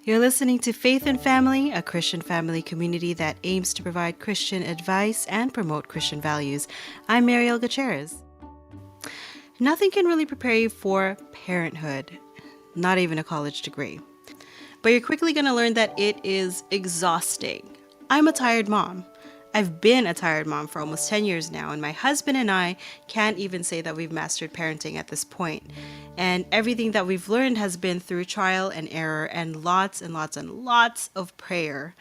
You're listening to Faith and Family, a Christian family community that aims to provide Christian advice and promote Christian values. I'm Mariel Gutierrez. Nothing can really prepare you for parenthood, not even a college degree. But you're quickly going to learn that it is exhausting. I'm a tired mom. I've been a tired mom for almost 10 years now, and my husband and I can't even say that we've mastered parenting at this point. And everything that we've learned has been through trial and error and lots and lots and lots of prayer,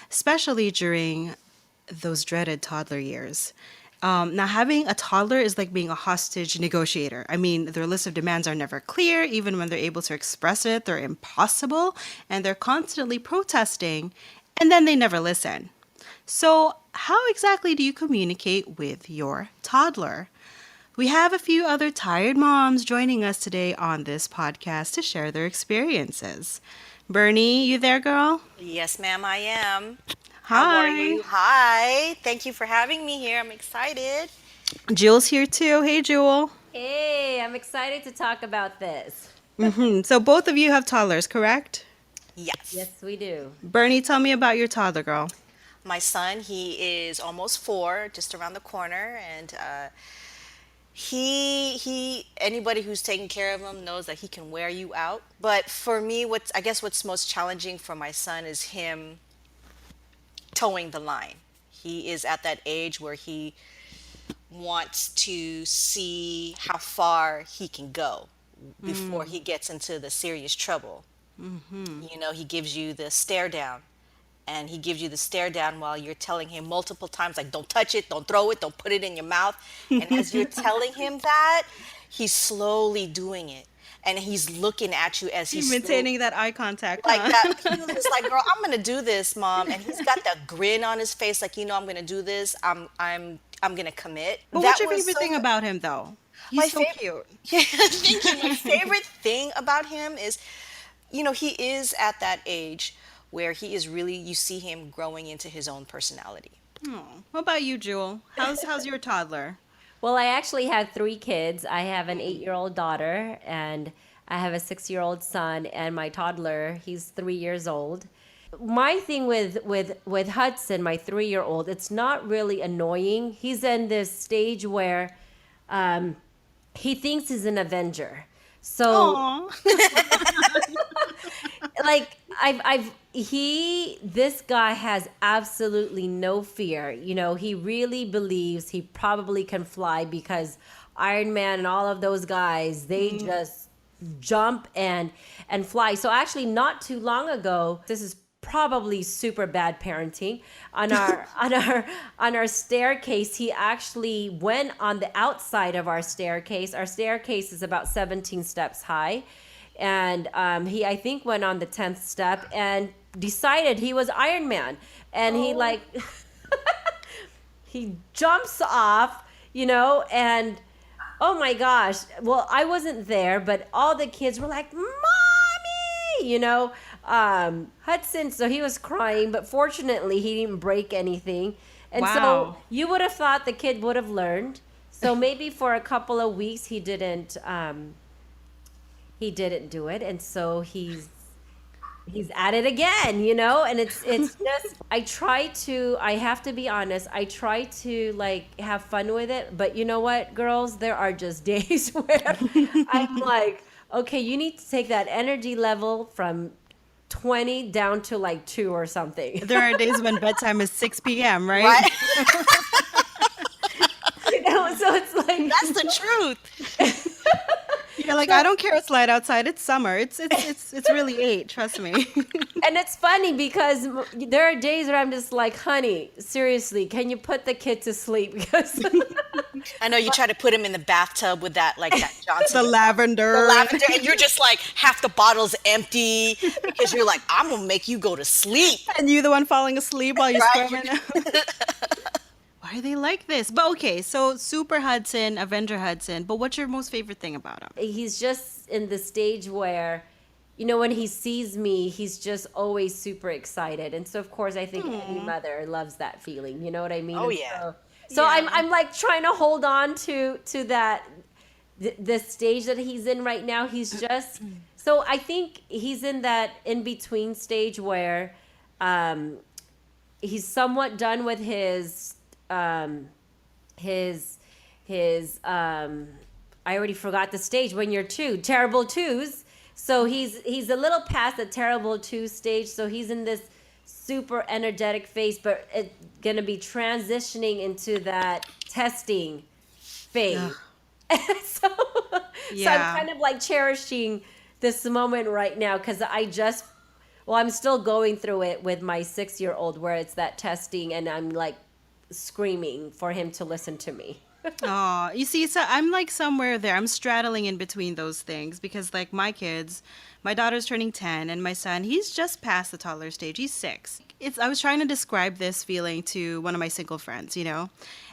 especially during those dreaded toddler years. Now, having a toddler is like being a hostage negotiator. I mean, their list of demands are never clear. Even when they're able to express it, they're impossible, and they're constantly protesting, and then they never listen. So, how exactly do you communicate with your toddler? We have a few other tired moms joining us today on this podcast to share their experiences. Bernie, you there, girl? Yes, ma'am, I am. How are Hi. you? Hi. Thank you for having me here. I'm excited. Jewel's here too. Hey, Jewel. Hey, I'm excited to talk about this. So, both of you have toddlers, correct? Yes. Yes, we do. Bernie, tell me about your toddler, girl. My son, he is almost 4, just around the corner, and anybody who's taking care of him knows that he can wear you out. But for me, what's most challenging for my son is him towing the line. He is at that age where he wants to see how far he can go before he gets into the serious trouble. He gives you the stare down. And he gives you the stare down while you're telling him multiple times, like, don't touch it, don't throw it, don't put it in your mouth. And as you're telling him that, he's slowly doing it. And he's looking at you as he's Maintaining that eye contact, like huh? that. He was just like, girl, I'm gonna do this, mom. And he's got that grin on his face, like, I'm gonna do this. I'm gonna commit. But That what's your was favorite thing about him, though? My He's so fav- cute. Yeah, thank you. My favorite thing about him is, he is at that age where he is really, you see him growing into his own personality. Oh, what about you, Jewel? How's your toddler? Well, I actually have 3 kids. I have an 8-year-old daughter, and I have a 6-year-old son, and my toddler, he's 3 years old. My thing with Hudson, my 3-year-old, it's not really annoying. He's in this stage where he thinks he's an Avenger. So Aw. like this guy has absolutely no fear. He really believes he probably can fly because Iron Man and all of those guys, they just jump and fly. So actually not too long ago, this is probably super bad parenting, on our staircase, he actually went on the outside of our staircase. Our staircase is about 17 steps high, and he, I think, went on the 10th step and decided he was Iron Man, and he he jumps off, and oh my gosh. Well, I wasn't there, but all the kids were like, mommy, Hudson, so he was crying, but fortunately he didn't break anything. And Wow. so you would have thought the kid would have learned. So maybe for a couple of weeks he didn't do it. And so he's at it again, and it's just, I have to be honest, I try to have fun with it, but you know what, girls, there are just days where I'm like, okay, you need to take that energy level from 20 down to 2 or something. There are days when bedtime is 6 p.m., right? Right? So it's like, That's the truth. You're like, I don't care it's light outside. It's summer. It's really 8. Trust me. and it's funny because there are days where I'm just like, honey, seriously, can you put the kid to sleep? Because I know you try to put him in the bathtub with that Johnson. The lavender. The lavender, and you're just like, half the bottle's empty because you're like, I'm gonna make you go to sleep. And you the one falling asleep while you're Right. swimming. Why are they like this? But okay, so Super Hudson, Avenger Hudson. But what's your most favorite thing about him? he's just in the stage where, when he sees me, he's just always super excited. And so, of course, I think any mother loves that feeling. You know what I mean? Oh, And yeah. So Yeah. I'm like trying to hold on to that, the stage that he's in right now. He's just, So I think he's in that in between stage where um, he's somewhat done with his I already forgot the stage when you're two terrible twos. So he's a little past the terrible two stage. So he's in this super energetic phase, but it's gonna be transitioning into that testing Ugh, phase. so so I'm yeah. kind of like cherishing this moment right now because I'm still going through it with my 6-year-old where it's that testing and I'm like screaming for him to listen to me. Oh, you see, so I'm like somewhere there. I'm straddling in between those things because, like, my kids, my daughter's turning 10, and my son, he's just past the toddler stage. He's 6. I was trying to describe this feeling to one of my single friends,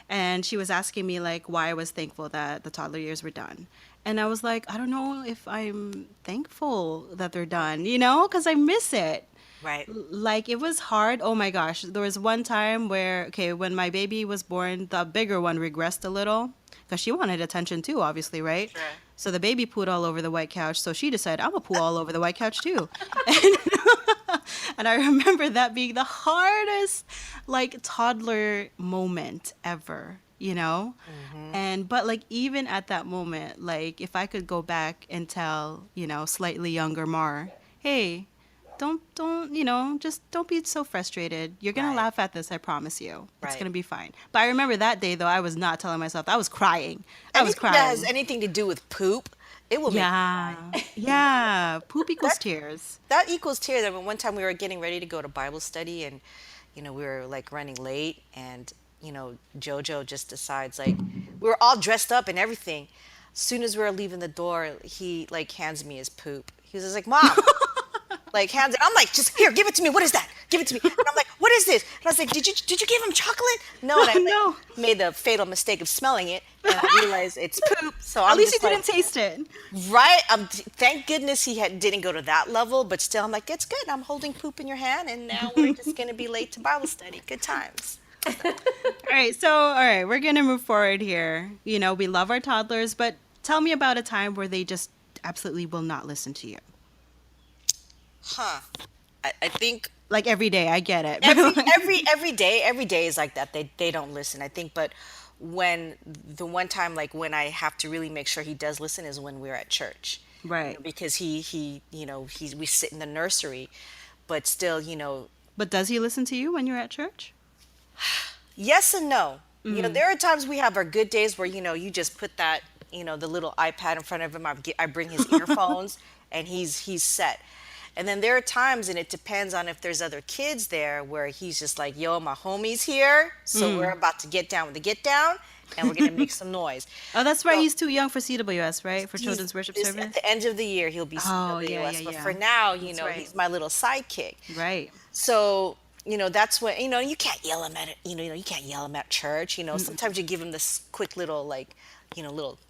and she was asking me, like, why I was thankful that the toddler years were done. And I was like, I don't know if I'm thankful that they're done, because I miss it. Right. Like it was hard. Oh my gosh. There was one time where, okay, when my baby was born, the bigger one regressed a little because she wanted attention too, obviously, right? Sure. So the baby pooed all over the white couch. So she decided, I'm gonna poo all over the white couch too. And, and I remember that being the hardest, like, toddler moment ever, but like even at that moment, like if I could go back and tell, slightly younger Mar, hey, don't just don't be so frustrated. You're gonna Right. laugh at this, I promise you. It's Right. gonna be fine. But I remember that day though, I was not telling myself. I was crying. I was Anything that has crying. anything to do with poop, it will make me Yeah. cry. Yeah. Poop equals That tears. that equals tears. I mean, one time we were getting ready to go to Bible study, and we were like running late, and Jojo just decides, like, we were all dressed up and everything. As soon as we were leaving the door, he like hands me his poop. He was just like, "Mom," like hands it. I'm like, "Just here, give it to me. What is that? Give it to me." And I'm like, "What is this?" And I was like, "Did you give him chocolate?" No, and I Oh like no. made the fatal mistake of smelling it, and I realized it's poop. So At I'm least you just like, didn't taste it. right. Thank goodness didn't go to that level, but still, I'm like, it's good. I'm holding poop in your hand, and now we're just gonna be late to Bible study. Good times. All right, we're gonna move forward here. We love our toddlers, but tell me about a time where they just absolutely will not listen to you. Huh. I think Like every day, I get it. every But like, every day is like that. They don't listen. I think, but when the one time, like, when I have to really make sure he does listen is when we're at church. right. Because we sit in the nursery, but still, But does he listen to you when you're at church? yes and no. Mm. There are times we have our good days where, you just put that, the little iPad in front of him. I bring his earphones and he's set. And then there are times, and it depends on if there's other kids there, where he's just like, yo, my homie's here. So we're about to get down with the get down, and we're going to make some noise. Oh, that's right. So He's too young for CWS, right? For he's children's worship this at service. the end of the year, he'll be Oh, yeah, yeah, CWS. But yeah. for now, That's right. he's my little sidekick. Right. So, that's when, you can't yell him at it. You can't yell him at church. Sometimes you give him this quick little, like,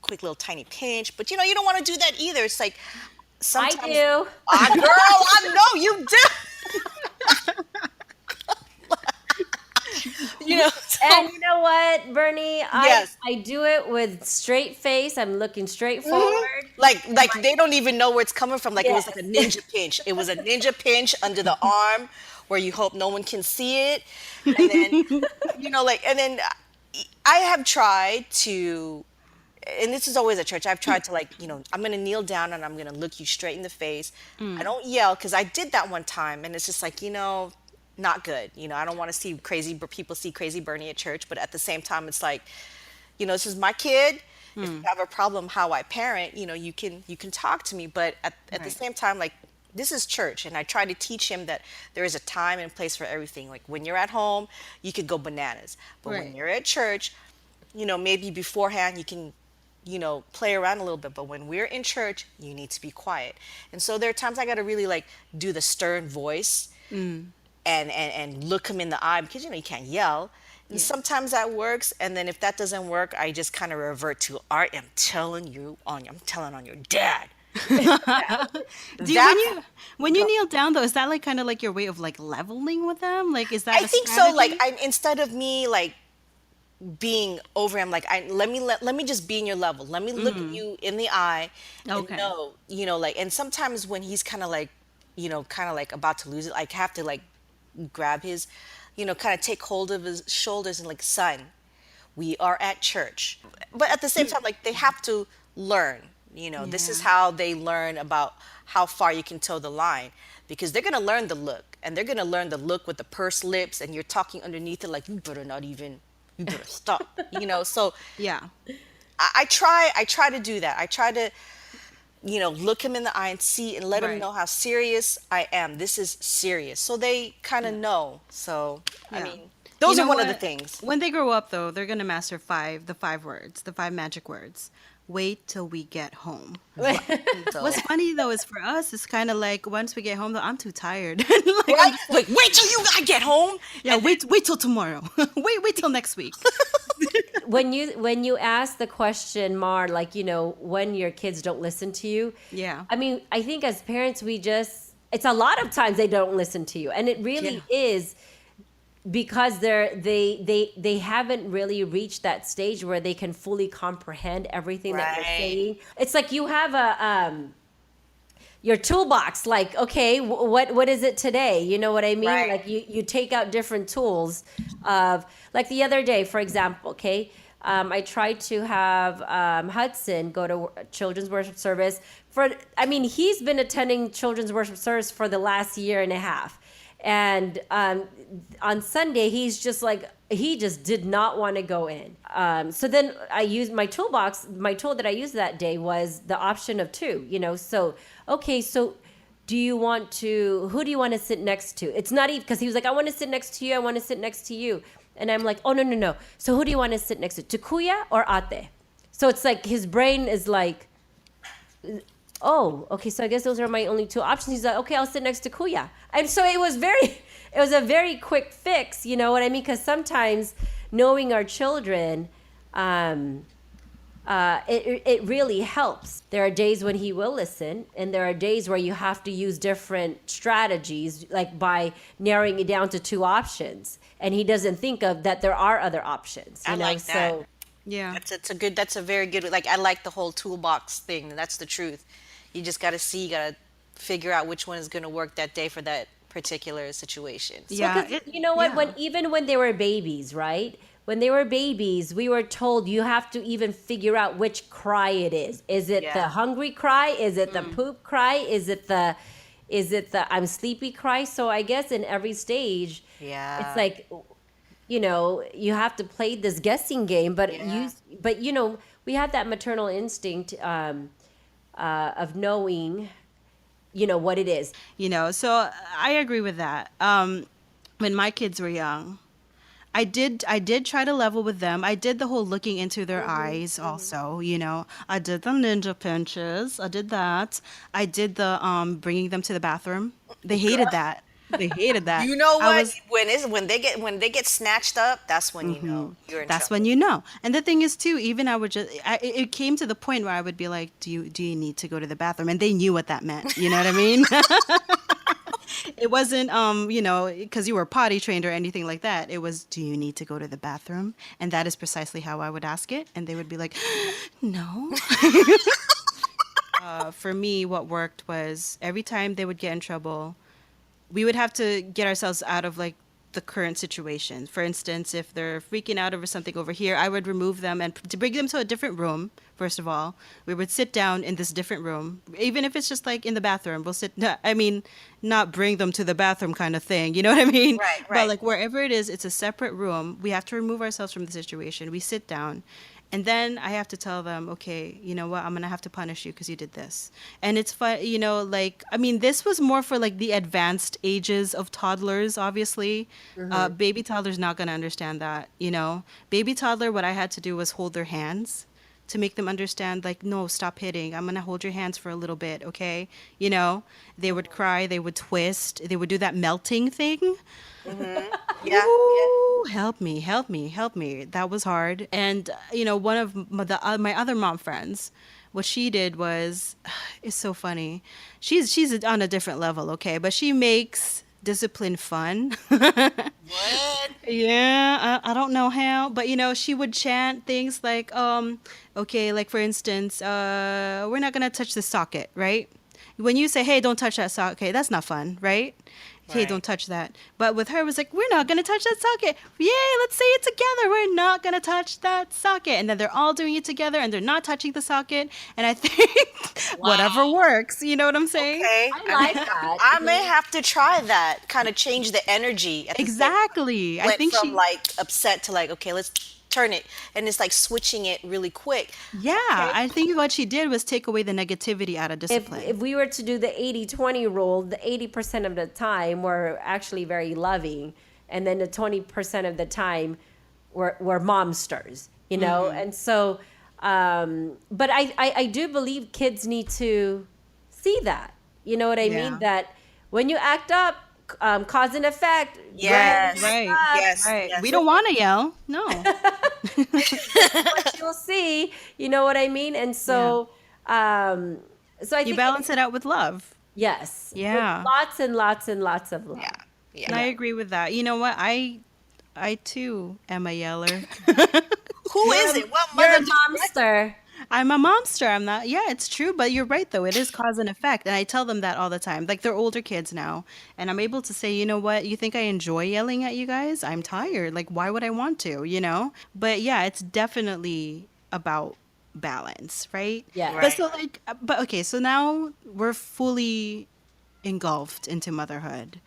quick little tiny pinch. But, you don't want to do that either. It's like I sometimes, do. ah, girl, I know you do. And you know what, Bernie? Yes. I do it with straight face. I'm looking straight forward. Like they don't even know where it's coming from. Like it was Yes. like a ninja pinch. It was a ninja pinch under the arm where you hope no one can see it. And then, and then I have tried to, and this is always at church, I've tried to, like, I'm going to kneel down and I'm going to look you straight in the face. I don't yell because I did that one time and it's just like, not good. I don't want to see people see crazy Bernie at church, but at the same time, it's like, this is my kid. If you have a problem how I parent, you can talk to me. But at the Right. same time, like, this is church, and I try to teach him that there is a time and place for everything. Like, when you're at home, you could go bananas, but when Right. you're at church, maybe beforehand you can, play around a little bit. But when we're in church, you need to be quiet. And so there are times I got to really, like, do the stern voice and look him in the eye because you can't yell. And Yeah. sometimes that works, and then if that doesn't work, I just kind of revert to, I'm telling on your dad. Do you, That's when you kneel down though, is that like kind of like your way of like leveling with them? Like, is that I a think so. Like, strategy? instead of me, like, being over him. Like, let me just be in your level. Let me look at you in the eye and Okay. know, like, and sometimes when he's kind of like, kind of like about to lose it, like have to like grab his, kind of take hold of his shoulders and like, son, we are at church. But at the same time, like, they have to learn, this is Yeah. how they learn about how far you can toe the line, because they're going to learn the look, and they're going to learn the look with the pursed lips, and you're talking underneath it like, you better not even, you better stop, so Yeah. I try to do that. I try to, look him in the eye and see and let him Right. know how serious I am. This is serious. So they kind of Yeah. know. So, I Yeah. mean, You those are know one of the what? things. When they grow up, though, they're gonna master the five words, the five magic words. Wait till we get home. So, What's funny though is for us, it's kind of like once we get home, though, I'm too tired. Like I'm right? just like, Like, wait till I get home. yeah, And wait till tomorrow. Wait till next week. When you ask the question, Mar, like, when your kids don't listen to you, Yeah. I mean, I think as parents, it's a lot of times they don't listen to you, and it Yeah. really is because they haven't really reached that stage where they can fully comprehend everything that you're right, saying. It's like you have your toolbox, like, okay, what is it today, you know what I mean? right. Like, you take out different tools of, like, the other day, for example, okay, I tried to have Hudson go to children's worship service I mean, he's been attending children's worship service for the last year and a half, and on Sunday he's just like, he just did not want to go in. So then I used my toolbox. My tool that I used that day was the option of two. So okay, so who do you want to sit next to? It's not even because he was like, I want to sit next to you. I want to sit next to you. And I'm like, oh, no, no, no. So who do you want to sit next to Kuya or Ate? So it's like his brain is like, oh, okay, so I guess those are my only two options. He's like, okay, I'll sit next to Kuya. And so it was a very quick fix, you know what I mean? Because sometimes knowing our children, it really helps. There are days when he will listen, and there are days where you have to use different strategies, like by narrowing it down to two options. And he doesn't think of that there are other options, I like that. So Yeah. That's a very good, like, I like the whole toolbox thing. That's the truth. You just got to see, you got to figure out which one is going to work that day for that particular situation. So, Yeah. because you know what, Yeah. even when they were babies, right? When they were babies, we were told you have to even figure out which cry it is. Is it the yeah. hungry cry? Is it the poop cry? Is it the I'm sleepy cry? So I guess in every stage, it's Yeah. like, you have to play this guessing game, Yeah. we have that maternal instinct of knowing, what it is. So I agree with that. When my kids were young, I did try to level with them. I did the whole looking into their eyes also. I did the ninja pinches. I did that. I did the bringing them to the bathroom. They hated that. They hated that. You know I what? was When they get snatched up, that's when you know you're in That's when trouble. you know. And the thing is too, even it came to the point where I would be like, do you need to go to the bathroom? And they knew what that meant. You know what I mean? It wasn't because you were potty trained or anything like that. It was, do you need to go to the bathroom? And that is precisely how I would ask it, and they would be like, no. For me, what worked was every time they would get in trouble, we would have to get ourselves out of like the current situation. For instance, if they're freaking out over something over here, I would remove them and to bring them to a different room. First of all, we would sit down in this different room, even if it's just like in the bathroom. We'll sit. No, I mean, not bring them to the bathroom kind of thing. You know what I mean? Right, But right. like wherever it is, it's a separate room. We have to remove ourselves from the situation. We sit down. And then I have to tell them, okay, you know what? I'm gonna have to punish you because you did this. And it's fun, like I mean, this was more for like the advanced ages of toddlers. Obviously, baby toddler's not gonna understand that. Baby toddler, what I had to do was hold their hands to make them understand, like, no, stop hitting. I'm gonna hold your hands for a little bit, okay? They would cry, they would twist, they would do that melting thing. Yeah, yeah. Ooh, help me, help me, help me. That was hard. And, one of my other mom friends, what she did was, it's so funny. She's on a different level, okay? But she makes discipline fun. What? Yeah, I don't know how, but she would chant things like, okay, like for instance, we're not gonna touch the socket, right? When you say, hey, don't touch that socket, that's not fun, right? Hey, don't Right. touch that. But with her, it was like, we're not gonna touch that socket. Yay, let's say it together. We're not gonna touch that socket. And then they're all doing it together and they're not touching the socket. And I think whatever Wow. works, you know what I'm saying? Okay. I like that. I may have to try that. Kind of change the energy at the same time. Exactly. I Went think from she, like upset to like, okay, let's turn it. And it's like switching it really quick. yeah, Okay. I think what she did was take away the negativity out of If discipline. we were to do the 80-20 rule, the 80% of the time we're actually very loving, and then the 20% of the time we're momsters, And so, but I do believe kids need to see that. You know what I Yeah. mean? That when you act up, cause and effect, go ahead and Yes. act Right. up. Yes. Right. We Yes. don't want to yell. No. What you'll see, you know what I mean? And Yeah. so I You think balance it out with love. yes, with Yeah. lots and lots and lots of love. Yeah. And I Yeah. agree with that. You know what? I too am a yeller. Who is it? What You're mother a just correct? momster. I'm a momster. I'm not. Yeah, it's true, but you're right though. It is cause and effect, and I tell them that all the time. Like they're older kids now, and I'm able to say, you know what? You think I enjoy yelling at you guys? I'm tired. Like why would I want to? But yeah, it's definitely about balance, right? Yeah. But Right. so like, but okay, so now we're fully engulfed into motherhood.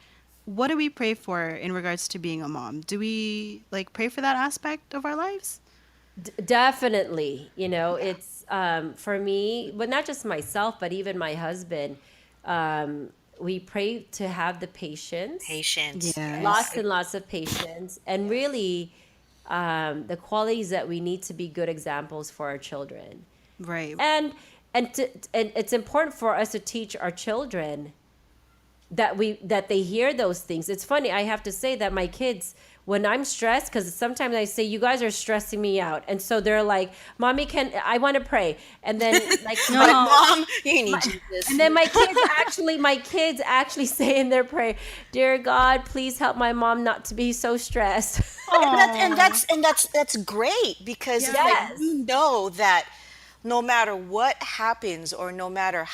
What do we pray for in regards to being a mom? Do we like pray for that aspect of our lives? Definitely. It's for me, but not just myself, but even my husband. We pray to have the patience, Patience. Yes. lots and lots of patience, and really the qualities that we need to be good examples for our children. Right. And and it's important for us to teach our children that they hear those things. It's funny, I have to say that my kids, when I'm stressed, because sometimes I say, you guys are stressing me out, and so they're like, mommy, can I want to pray, and then like Like, No. mom, you need Jesus. and then my kids actually say in their prayer, dear God, please help my mom not to be so stressed. And that's great because it's like Yes. you know that no matter what happens or no matter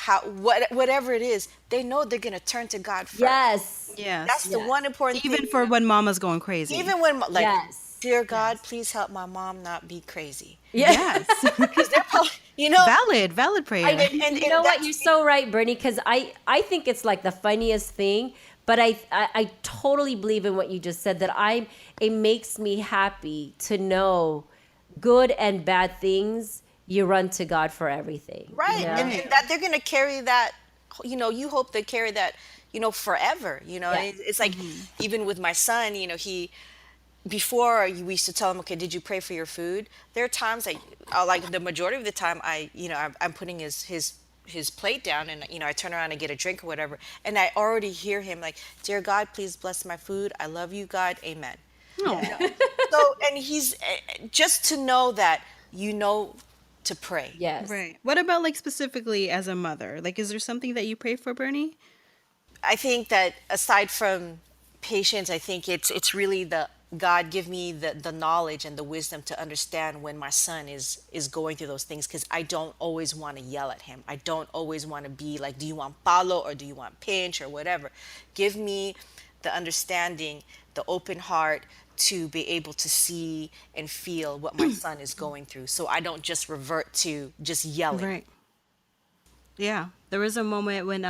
whatever it is, they know they're gonna turn to God first. Yes. That's Yes. the Yes. one important Even thing. for when mama's going crazy. Even when like, Yes. dear God, please help my mom not be crazy. Yeah. Yes. Because they're probably, you know, Valid prayer. and, and, You know and what? that's You're so right, Bernie, because I think it's like the funniest thing, but I totally believe in what you just said, that it makes me happy to know good and bad things, you run to God for everything. right. And, Right. and that they're gonna carry that, you hope they carry that, forever. Yeah. And it's like even with my son, he before we used to tell him, okay, did you pray for your food? There are times that, like the majority of the time, I'm putting his plate down, and I turn around and get a drink or whatever, and I already hear him like, dear God, please bless my food. I love you, God. Amen. No. So, and he's just to know that to pray. Yes. Right. What about like specifically as a mother? Like, is there something that you pray for, Bernie? I think that aside from patience, I think it's really the God give me the knowledge and the wisdom to understand when my son is going through those things, because I don't always want to yell at him. I don't always want to be like, do you want palo or do you want pinch or whatever? Give me the understanding, the open heart to be able to see and feel what my son is going through, so I don't just revert to just yelling. Right. Yeah. There was a moment when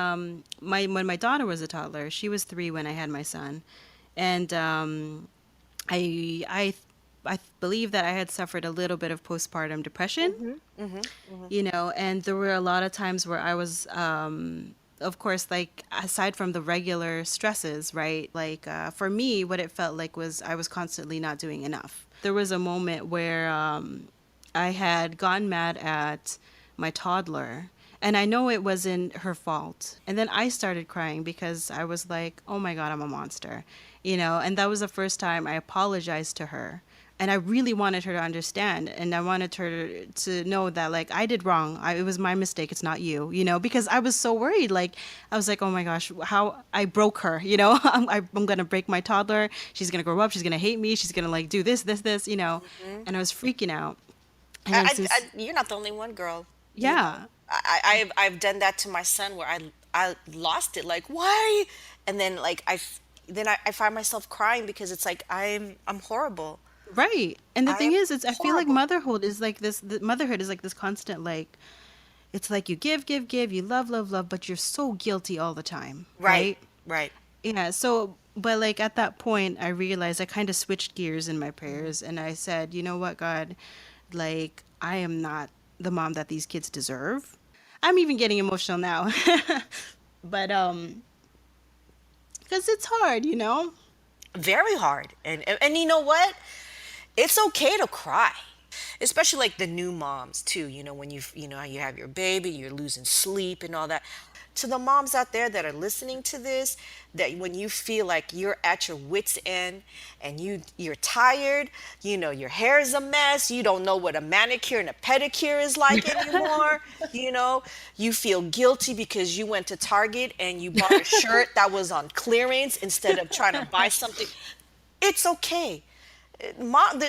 my daughter was a toddler. She was 3 when I had my son. And I believe that I had suffered a little bit of postpartum depression. And there were a lot of times where I was, of course, like aside from the regular stresses, right? Like for me, what it felt like was I was constantly not doing enough. There was a moment where I had gotten mad at my toddler. And I know it wasn't her fault. And then I started crying because I was like, oh my God, I'm a monster. And that was the first time I apologized to her, And I really wanted her to understand, and I wanted her to know that like I did wrong. It was my mistake. It's not you, because I was so worried. Like I was like, oh my gosh, how I broke her, I'm gonna break my toddler. She's gonna grow up. She's gonna hate me. She's gonna like do this, and I was freaking out. And then since You're not the only one, girl. yeah, I've done that to my son where I lost it. Like, why? And then like I find myself crying because it's like I'm horrible. right. And the I thing am is, I feel like horrible. motherhood is like this. Motherhood is like this constant like. It's like you give, you love, love, love, but you're so guilty all the time, Right, right? right. Yeah, so, but like at that point, I realized I kind of switched gears in my prayers and I said, you know what, God, like, I am not the mom that these kids deserve. I'm even getting emotional now. But, because it's hard. Very hard. And you know what? It's okay to cry. Especially like the new moms too, when you have your baby, you're losing sleep and all that. To the moms out there that are listening to this, that when you feel like you're at your wits end and you're tired, your hair is a mess, you don't know what a manicure and a pedicure is like anymore, you feel guilty because you went to Target and you bought a shirt that was on clearance instead of trying to buy something. It's okay.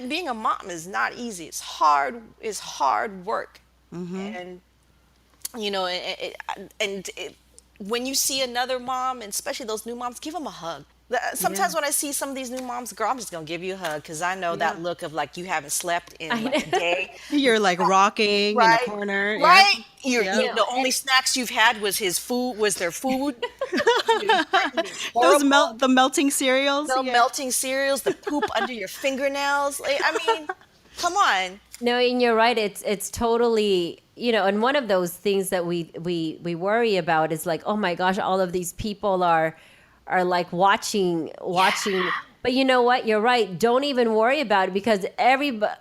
Being a mom is not easy. It's hard. It's hard work. And when you see another mom, and especially those new moms, give them a hug. Yeah. Sometimes when I see some of these new moms, girl, I'm just gonna give you a hug because I know Yeah. that look of like you haven't slept in I like a know. day. You're like rocking in a Right, corner. Yeah. right. Yeah. The only snacks you've had was their food. Those Horrible. the melting cereals. The Yeah. melting cereals, the poop under your fingernails. Like, I mean, come on. No, and you're right. It's totally, and one of those things that we worry about is like, oh my gosh, all of these people are like watching. But you know what? You're right. Don't even worry about it because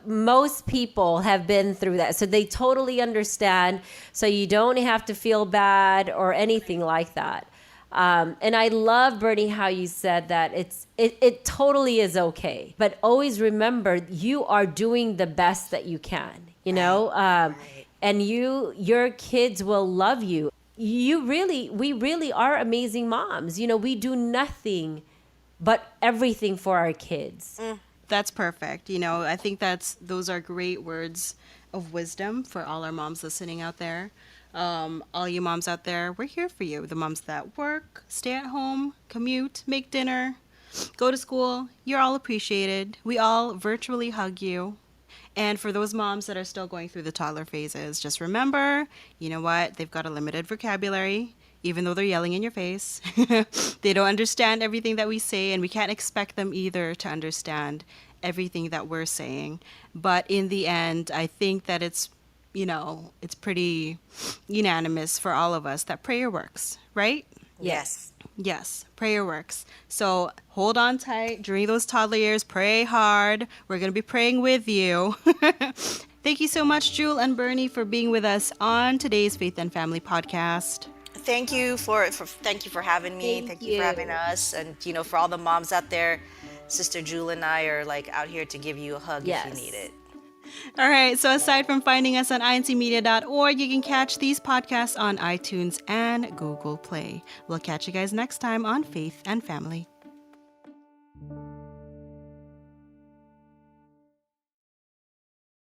most people have been through that, so they totally understand. So you don't have to feel bad or anything like that. And I love, Bernie, how you said that it totally is okay. But always remember, you are doing the best that you can, and your kids will love you. We really are amazing moms. We do nothing but everything for our kids. That's perfect. I think those are great words of wisdom for all our moms listening out there. All you moms out there, we're here for you. The moms that work, stay at home, commute, make dinner, go to school, you're all appreciated. We all virtually hug you. And for those moms that are still going through the toddler phases, just remember, you know what? They've got a limited vocabulary, even though they're yelling in your face. They don't understand everything that we say, and we can't expect them either to understand everything that we're saying. But in the end, I think that it's pretty unanimous for all of us that prayer works, right? Yes. Yes, prayer works. So hold on tight during those toddler years. Pray hard. We're going to be praying with you. Thank you so much, Jewel and Bernie, for being with us on today's Faith and Family podcast. Thank you for having me. Thank Thank you for having you. us. And for all the moms out there, Sister Jewel and I are like out here to give you a hug if you Yes. need it. All right, so aside from finding us on incmedia.org, you can catch these podcasts on iTunes and Google Play. We'll catch you guys next time on Faith and Family.